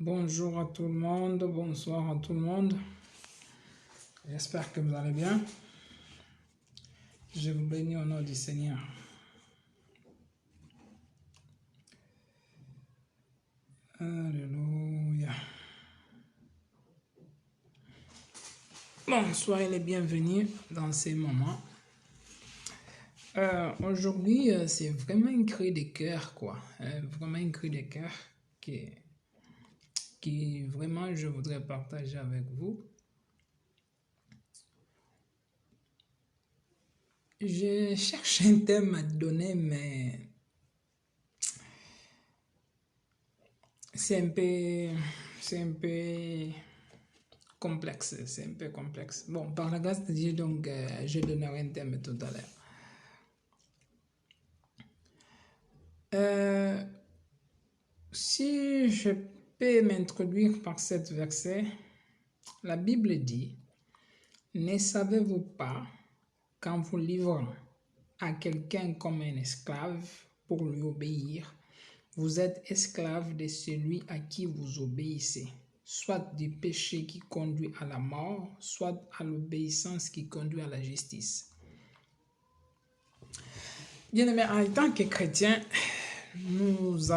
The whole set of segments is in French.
Bonjour à tout le monde, bonsoir à tout le monde. J'espère que vous allez bien. Je vous bénis au nom du Seigneur. Alléluia. Bon, soyez les bienvenus dans ces moments. Aujourd'hui, c'est vraiment un cri de cœur, quoi. Vraiment un cri de cœur qui vraiment je voudrais partager avec vous. Je cherche un thème à donner, mais c'est un peu complexe, c'est un peu complexe. Bon, par la grâce de Dieu, donc, je donnerai un thème tout à l'heure. Si je peux m'introduire par cet verset, la Bible dit, « Ne savez-vous pas qu'en vous livrant à quelqu'un comme un esclave pour lui obéir, vous êtes esclave de celui à qui vous obéissez, soit du péché qui conduit à la mort, soit à l'obéissance qui conduit à la justice. » Bien-aimés, en tant que chrétiens, nous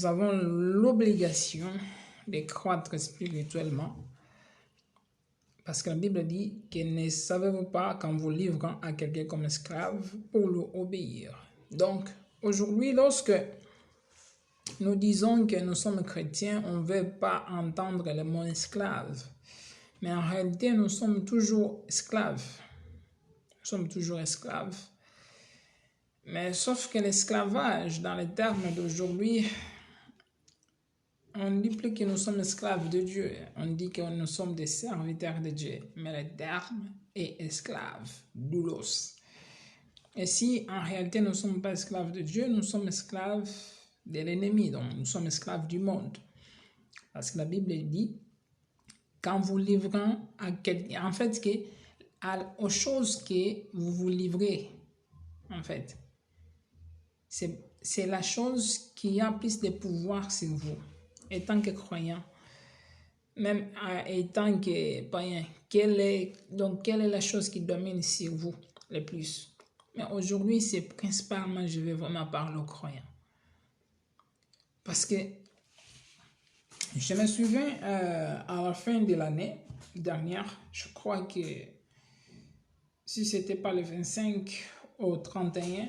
avons l'obligation de croître spirituellement. Parce que la Bible dit que ne savez-vous pas qu'en vous livrant à quelqu'un comme esclave pour lui obéir. Donc, aujourd'hui, lorsque nous disons que nous sommes chrétiens, on ne veut pas entendre le mot esclave. Mais en réalité, nous sommes toujours esclaves. Nous sommes toujours esclaves. Mais sauf que l'esclavage, dans les termes d'aujourd'hui, on ne dit plus que nous sommes esclaves de Dieu. On dit que nous sommes des serviteurs de Dieu. Mais le terme est esclave, doulos. Et si en réalité nous ne sommes pas esclaves de Dieu, nous sommes esclaves de l'ennemi. Donc nous sommes esclaves du monde. Parce que la Bible dit, quand vous livrez à quelqu'un, en fait, aux choses que vous vous livrez, en fait, c'est la chose qui a plus de pouvoir sur vous. Étant que croyant, même étant que païen, quelle est la chose qui domine sur vous le plus? Mais aujourd'hui, c'est principalement, je vais vraiment parler aux croyants. Parce que je me souviens, à la fin de l'année dernière, je crois que si c'était pas le 25 au 31,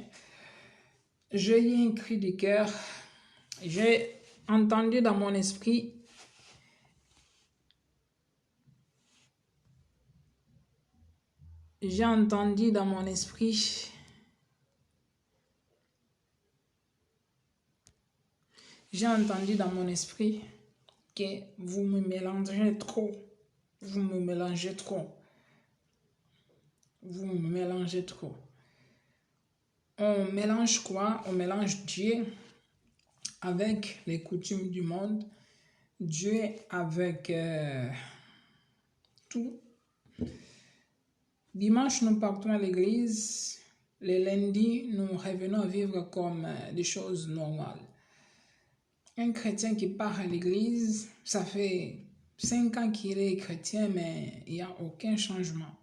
j'ai eu un cri de cœur. J'ai entendu dans mon esprit que vous me mélangez trop. Vous me mélangez trop. On mélange quoi? On mélange Dieu avec les coutumes du monde, Dieu avec tout. Dimanche, nous partons à l'église. Le lundi, nous revenons à vivre comme des choses normales. Un chrétien qui part à l'église, ça fait 5 ans qu'il est chrétien, mais il n'y a aucun changement.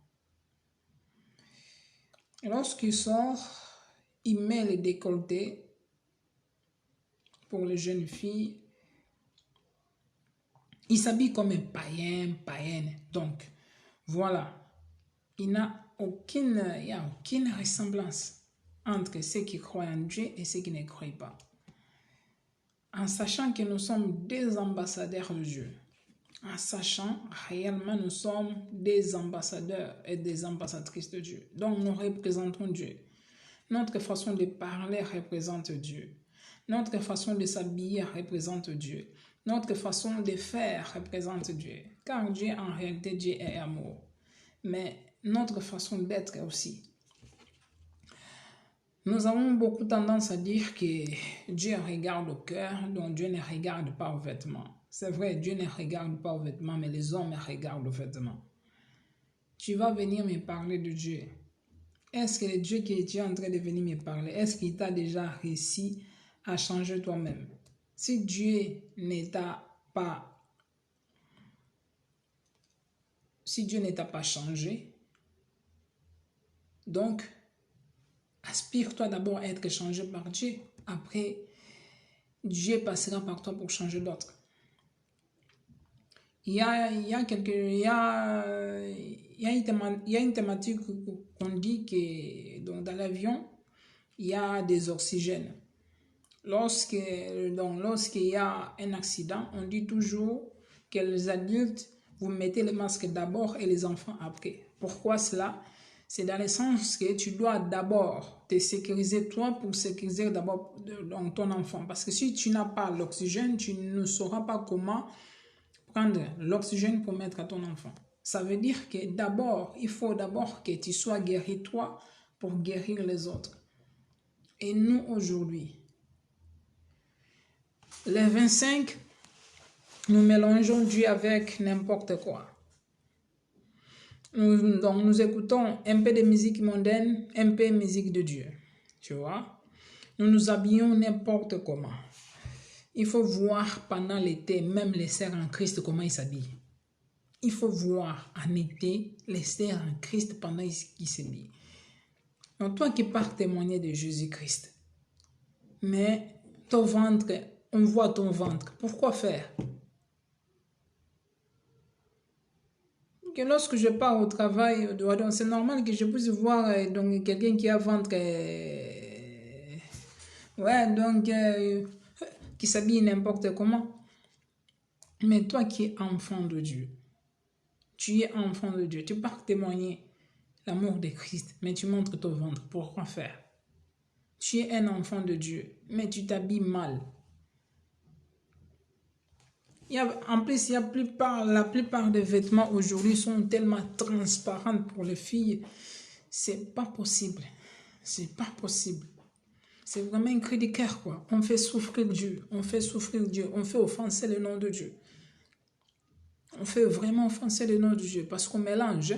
Et lorsqu'il sort, il met le décolleté pour les jeunes filles. Il s'habille comme un païenne. Donc, voilà. Il n'y a aucune ressemblance entre ceux qui croient en Dieu et ceux qui ne croient pas. En sachant que nous sommes des ambassadeurs de Dieu. En sachant réellement nous sommes des ambassadeurs et des ambassadrices de Dieu. Donc nous représentons Dieu. Notre façon de parler représente Dieu. Notre façon de s'habiller représente Dieu. Notre façon de faire représente Dieu. Car Dieu, en réalité, Dieu est amour. Mais notre façon d'être aussi. Nous avons beaucoup tendance à dire que Dieu regarde au cœur, donc Dieu ne regarde pas aux vêtements. C'est vrai, Dieu ne regarde pas aux vêtements, mais les hommes regardent aux vêtements. Tu vas venir me parler de Dieu. Est-ce que le Dieu qui est en train de venir me parler, est-ce qu'il t'a déjà réussi à changer toi-même? Si Dieu ne t'a pas changé, donc aspire-toi d'abord à être changé par Dieu. Après, Dieu passera par toi pour changer d'autres. Il y a une thématique qu'on dit que donc dans l'avion, il y a des oxygènes. Lorsqu'il y a un accident, on dit toujours que les adultes, vous mettez le masque d'abord et les enfants après. Pourquoi cela? C'est dans le sens que tu dois d'abord te sécuriser toi pour sécuriser d'abord ton enfant. Parce que si tu n'as pas l'oxygène, tu ne sauras pas comment prendre l'oxygène pour mettre à ton enfant. Ça veut dire que il faut d'abord que tu sois guéri toi pour guérir les autres. Et nous aujourd'hui, les 25, nous mélangeons Dieu avec n'importe quoi. Nous écoutons un peu de musique mondaine, un peu de musique de Dieu. Tu vois? Nous nous habillons n'importe comment. Il faut voir pendant l'été, même les sœurs en Christ, comment ils s'habillent. Il faut voir en été les sœurs en Christ pendant qu'ils s'habillent. Donc toi qui pars témoigner de Jésus-Christ, mais ton ventre, on voit ton ventre. Pourquoi faire? Que lorsque je pars au travail, c'est normal que je puisse voir donc quelqu'un qui a ventre, qui s'habille n'importe comment. Mais toi qui es enfant de Dieu, tu es enfant de Dieu, tu pars témoigner l'amour de Christ, mais tu montres ton ventre. Pourquoi faire? Tu es un enfant de Dieu, mais tu t'habilles mal. En plus, la plupart des vêtements aujourd'hui sont tellement transparents pour les filles. C'est pas possible. C'est pas possible. C'est vraiment un cri de cœur, quoi. On fait souffrir Dieu. On fait souffrir Dieu. On fait offenser le nom de Dieu. On fait vraiment offenser le nom de Dieu parce qu'on mélange.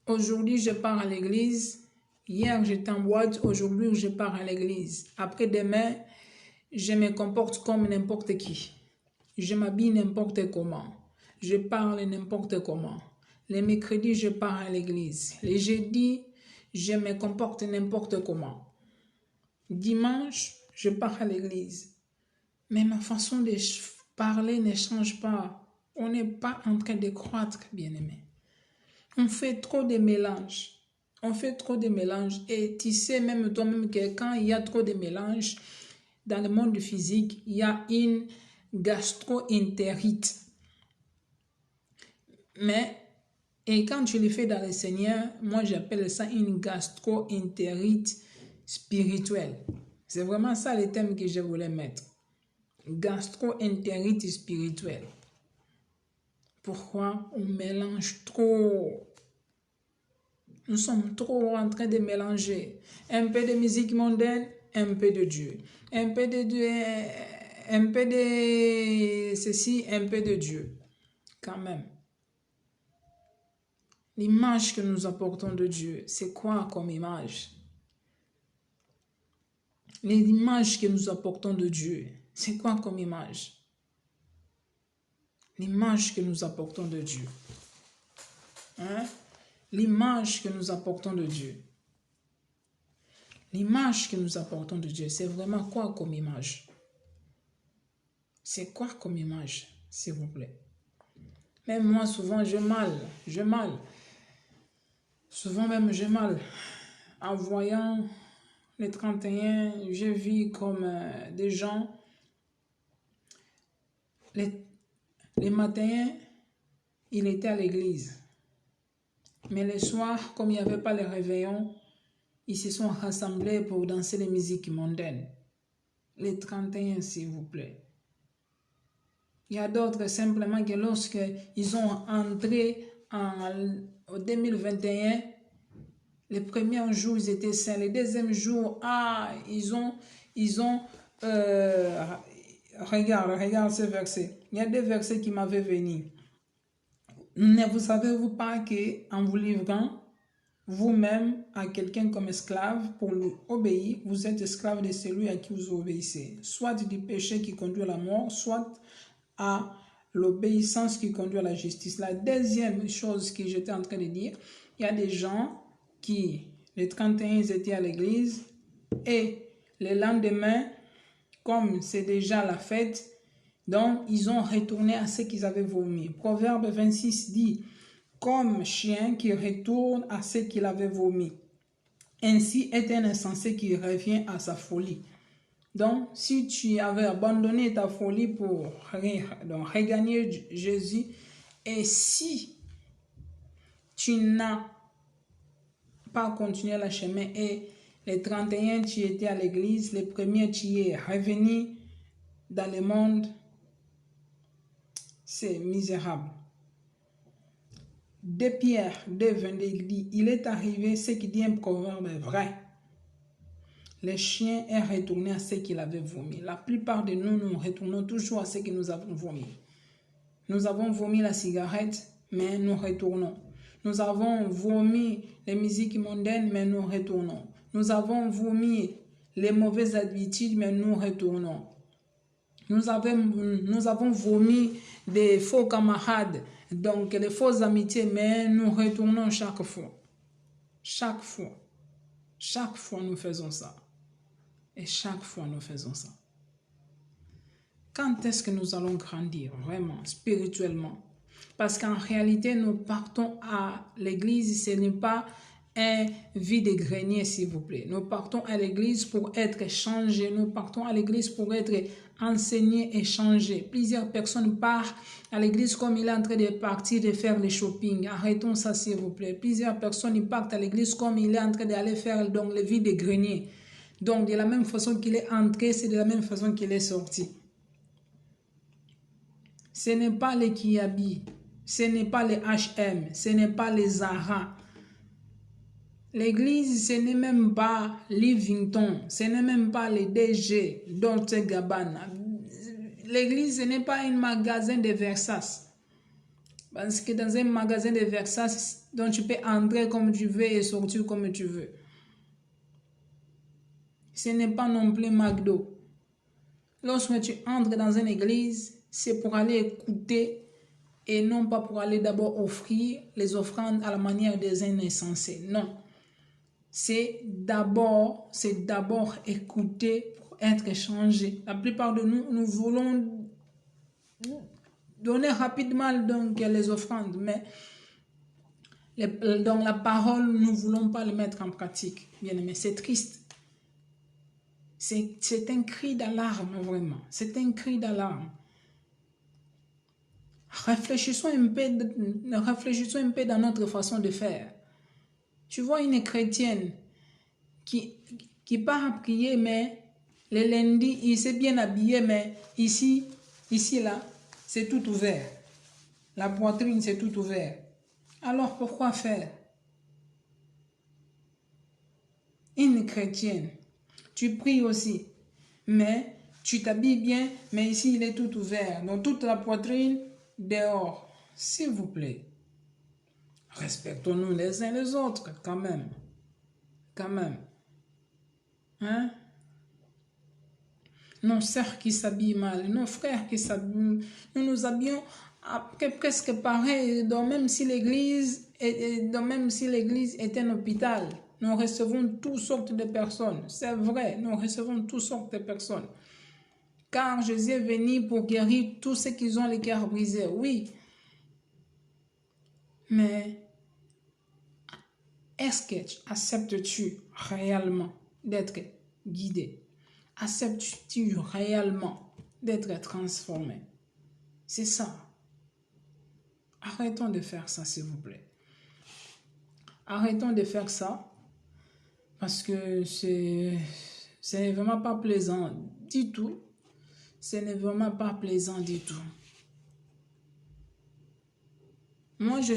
Aujourd'hui, je pars à l'église. Hier, j'étais en boîte. Aujourd'hui, je pars à l'église. Après-demain, je me comporte comme n'importe qui. Je m'habille n'importe comment. Je parle n'importe comment. Les mercredis, je pars à l'église. Les jeudis, je me comporte n'importe comment. Dimanche, je pars à l'église. Mais ma façon de parler ne change pas. On n'est pas en train de croître, bien-aimé. On fait trop de mélanges. On fait trop de mélanges. Et tu sais même toi-même que quand il y a trop de mélanges, dans le monde physique, il y a une gastro-entérite. Et quand tu le fais dans le Seigneur, moi j'appelle ça une gastro-entérite spirituelle. C'est vraiment ça le thème que je voulais mettre. Gastro-entérite spirituelle. Pourquoi on mélange trop? Nous sommes trop en train de mélanger un peu de musique mondaine, un peu de Dieu. Un peu de ceci, un peu de Dieu. Quand même. L'image que nous apportons de Dieu, c'est quoi comme image? L'image que nous apportons de Dieu, c'est quoi comme image? L'image que nous apportons de Dieu. Hein? L'image que nous apportons de Dieu. L'image que nous apportons de Dieu, c'est vraiment quoi comme image? C'est quoi comme image, s'il vous plaît? Même moi, souvent, j'ai mal. Souvent même, j'ai mal. En voyant les 31, je vis comme des gens. Les matins, il était à l'église. Mais les soirs, comme il n'y avait pas les réveillons, ils se sont rassemblés pour danser les musiques mondaines. Les 31, s'il vous plaît. Il y a d'autres simplement que lorsqu'ils ont entré en 2021, les premiers jours, ils étaient saints. Les deuxièmes jours, regarde ce verset. Il y a des versets qui m'avaient venu. Ne vous savez-vous pas qu'en vous livrant, vous-même à quelqu'un comme esclave pour lui obéir, vous êtes esclave de celui à qui vous obéissez, soit du péché qui conduit à la mort, soit à l'obéissance qui conduit à la justice. La deuxième chose que j'étais en train de dire, il y a des gens qui, les 31, ils étaient à l'église et le lendemain, comme c'est déjà la fête, donc ils ont retourné à ce qu'ils avaient vomi. Proverbe 26 dit, comme chien qui retourne à ce qu'il avait vomi. Ainsi est un insensé qui revient à sa folie. Donc, si tu avais abandonné ta folie pour regagner Jésus, et si tu n'as pas continué le chemin et les 31, tu étais à l'église, les premiers, tu es revenu dans le monde, c'est misérable. 2 Pierre 2,22, il dit, il est arrivé, ce qui dit un proverbe est vrai. Le chien est retourné à ce qu'il avait vomi. La plupart de nous, nous retournons toujours à ce que nous avons vomi. Nous avons vomi la cigarette, mais nous retournons. Nous avons vomi les musiques mondaines, mais nous retournons. Nous avons vomi les mauvaises habitudes, mais nous retournons. Nous avons vomi des faux camarades, donc les fausses amitiés, mais nous retournons chaque fois. Chaque fois. Chaque fois, nous faisons ça. Et chaque fois, nous faisons ça. Quand est-ce que nous allons grandir, vraiment, spirituellement? Parce qu'en réalité, nous partons à l'église, ce n'est pas un vide-grenier, s'il vous plaît. Nous partons à l'église pour être changés. Nous partons à l'église pour être enseignés et changés. Plusieurs personnes partent à l'église comme il est en train de partir de faire le shopping. Arrêtons ça, s'il vous plaît. Plusieurs personnes partent à l'église comme il est en train d'aller faire donc, le vide-grenier. Donc, de la même façon qu'il est entré, c'est de la même façon qu'il est sorti. Ce n'est pas les Kiabi, ce n'est pas les H&M, ce n'est pas les Zara. L'église, ce n'est même pas Livington, ce n'est même pas les DG, Dolce Gabbana. L'église, ce n'est pas un magasin de Versace. Parce que dans un magasin de Versace, donc tu peux entrer comme tu veux et sortir comme tu veux. Ce n'est pas non plus McDo. Lorsque tu entres dans une église, c'est pour aller écouter et non pas pour aller d'abord offrir les offrandes à la manière des insensés. Non. C'est d'abord écouter pour être changé. La plupart de nous, nous voulons donner rapidement donc les offrandes, mais dans la parole, nous ne voulons pas le mettre en pratique. Bien aimé, c'est triste. C'est un cri d'alarme, vraiment. C'est un cri d'alarme. Réfléchissons un peu dans notre façon de faire. Tu vois une chrétienne qui part à prier, mais le lundi, il s'est bien habillé, mais ici, là, c'est tout ouvert. La poitrine, c'est tout ouvert. Alors, pourquoi faire? Une chrétienne, tu pries aussi, mais tu t'habilles bien, mais ici, il est tout ouvert. Donc, toute la poitrine dehors. S'il vous plaît, respectons-nous les uns les autres, quand même. Quand même. Hein? Nos sœurs qui s'habillent mal, nos frères qui s'habillent, nous habillons presque pareil, donc même si l'église est un hôpital, nous recevons toutes sortes de personnes. C'est vrai, nous recevons toutes sortes de personnes. Car Jésus est venu pour guérir tous ceux qui ont les cœurs brisés. Oui. Mais est-ce que acceptes-tu réellement d'être guidé? Acceptes-tu réellement d'être transformé? C'est ça. Arrêtons de faire ça, s'il vous plaît. Arrêtons de faire ça parce que ce n'est vraiment pas plaisant du tout. Ce n'est vraiment pas plaisant du tout. Moi, je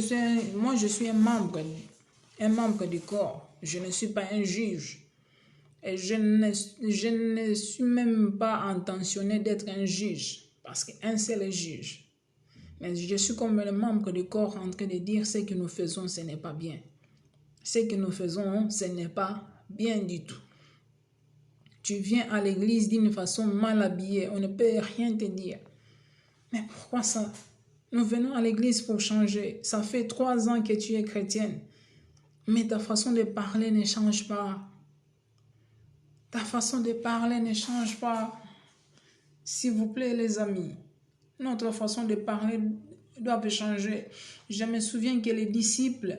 suis un membre du corps. Je ne suis pas un juge. Et je ne suis même pas intentionné d'être un juge. Parce qu'un seul est juge. Mais je suis comme le membre du corps en train de dire ce que nous faisons, ce n'est pas bien. ce que nous faisons, ce n'est pas bien du tout. Tu viens à l'église d'une façon mal habillée, on ne peut rien te dire. Mais pourquoi ça? Nous venons à l'église pour changer. Ça fait 3 ans que tu es chrétienne, mais ta façon de parler ne change pas. Ta façon de parler ne change pas. S'il vous plaît, les amis, notre façon de parler doit changer. Je me souviens que les disciples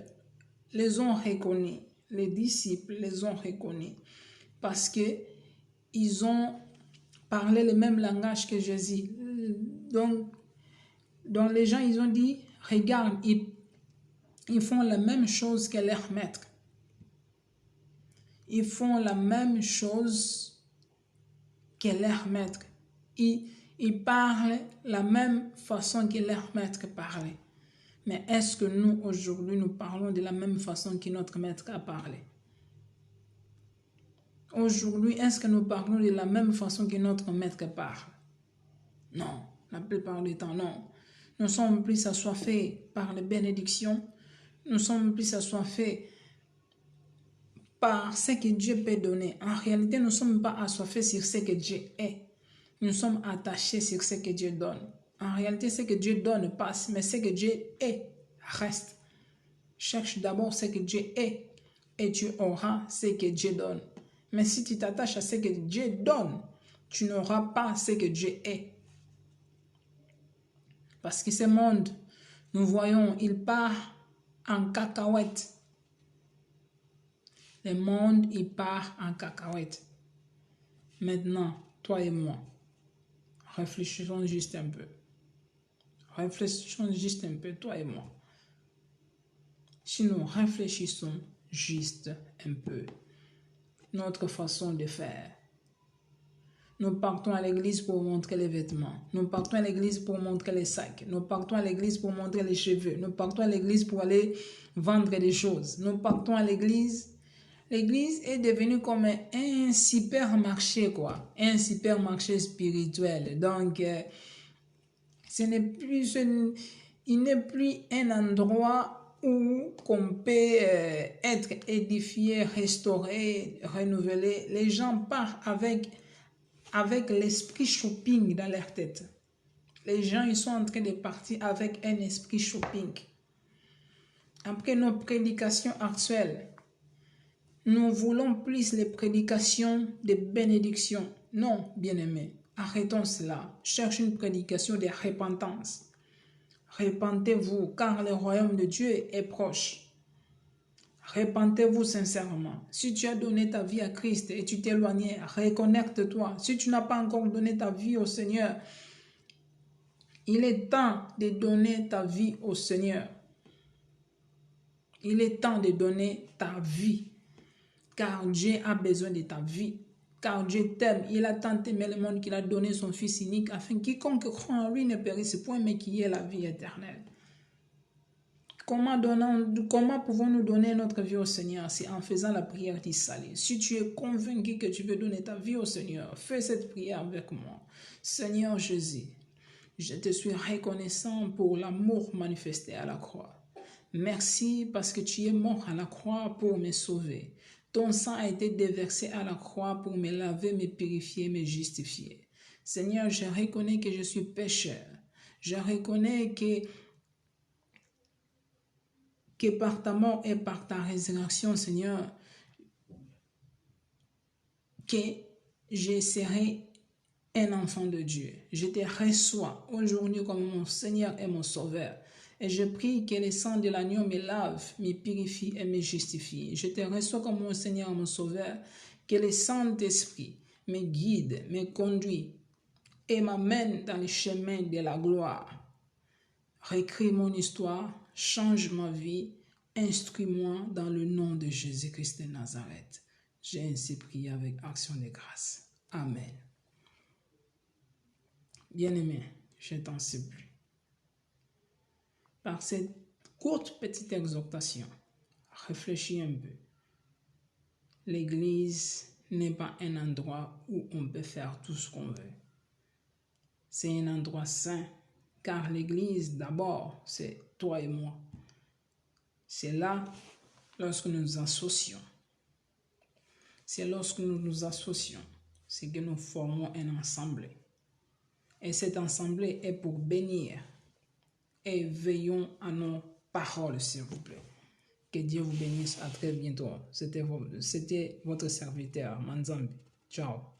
les ont reconnus. Les disciples les ont reconnus parce que ils ont parlé le même langage que Jésus. Donc les gens, ils ont dit, regarde, ils font la même chose que leur maître. Ils font la même chose que leur maître. Ils parlent la même façon que leur maître parlait. Mais est-ce que nous, aujourd'hui, nous parlons de la même façon que notre maître a parlé? Aujourd'hui, est-ce que nous parlons de la même façon que notre maître parle? Non, la plupart du temps, non. Nous sommes plus assoiffés par les bénédictions. Nous sommes plus assoiffés par ce que Dieu peut donner. En réalité, nous ne sommes pas assoiffés sur ce que Dieu est. Nous sommes attachés sur ce que Dieu donne. En réalité, ce que Dieu donne passe, mais ce que Dieu est reste. Cherche d'abord ce que Dieu est et tu auras ce que Dieu donne. Mais si tu t'attaches à ce que Dieu donne, tu n'auras pas ce que Dieu est. Parce que ce monde, nous voyons, il part en cacahuète. Le monde, il part en cacahuète. Maintenant, toi et moi, réfléchissons juste un peu. Réfléchissons juste un peu, toi et moi. Si nous réfléchissons juste un peu, notre façon de faire. Nous partons à l'église pour montrer les vêtements. Nous partons à l'église pour montrer les sacs. Nous partons à l'église pour montrer les cheveux. Nous partons à l'église pour aller vendre des choses. Nous partons à l'église. L'église est devenue comme un supermarché, quoi. Un supermarché spirituel. Donc, il n'est plus un endroit où qu'on peut être édifié, restauré, renouvelé. Les gens partent avec l'esprit shopping dans leur tête. Les gens, ils sont en train de partir avec un esprit shopping. Après nos prédications actuelles, nous voulons plus les prédications de bénédiction. Non, bien-aimés, arrêtons cela. Cherche une prédication de repentance. Repentez-vous, car le royaume de Dieu est proche. Repentez-vous sincèrement. Si tu as donné ta vie à Christ et tu t'es éloigné, reconnecte-toi. Si tu n'as pas encore donné ta vie au Seigneur, il est temps de donner ta vie au Seigneur. Il est temps de donner ta vie, car Dieu a besoin de ta vie. Car Dieu t'aime, il a tant aimé le monde qu'il a donné son Fils unique, afin que quiconque croit en lui ne périsse point, mais qu'il y ait la vie éternelle. Comment pouvons-nous donner notre vie au Seigneur? C'est en faisant la prière du salut. Si tu es convaincu que tu veux donner ta vie au Seigneur, fais cette prière avec moi. Seigneur Jésus, je te suis reconnaissant pour l'amour manifesté à la croix. Merci parce que tu es mort à la croix pour me sauver. Ton sang a été déversé à la croix pour me laver, me purifier, me justifier. Seigneur, je reconnais que je suis pécheur. Je reconnais que par ta mort et par ta résurrection, Seigneur, que je serai un enfant de Dieu. Je te reçois aujourd'hui comme mon Seigneur et mon Sauveur. Et je prie que le sang de l'agneau me lave, me purifie et me justifie. Je te reçois comme mon Seigneur et mon Sauveur. Que le Saint-Esprit me guide, me conduit et m'amène dans le chemin de la gloire. Récris mon histoire, change ma vie, instruis-moi dans le nom de Jésus-Christ de Nazareth. J'ai ainsi prié avec action de grâce. Amen. Bien-aimé, je t'en supplie. Par cette courte petite exhortation, réfléchis un peu. L'église n'est pas un endroit où on peut faire tout ce qu'on veut. C'est un endroit saint, car l'église, d'abord, c'est toi et moi. C'est là lorsque nous nous associons. C'est lorsque nous nous associons, c'est que nous formons un ensemble. Et cet ensemble est pour bénir. Et veillons à nos paroles, s'il vous plaît. Que Dieu vous bénisse. À très bientôt. C'était votre serviteur, Manzambi. Ciao.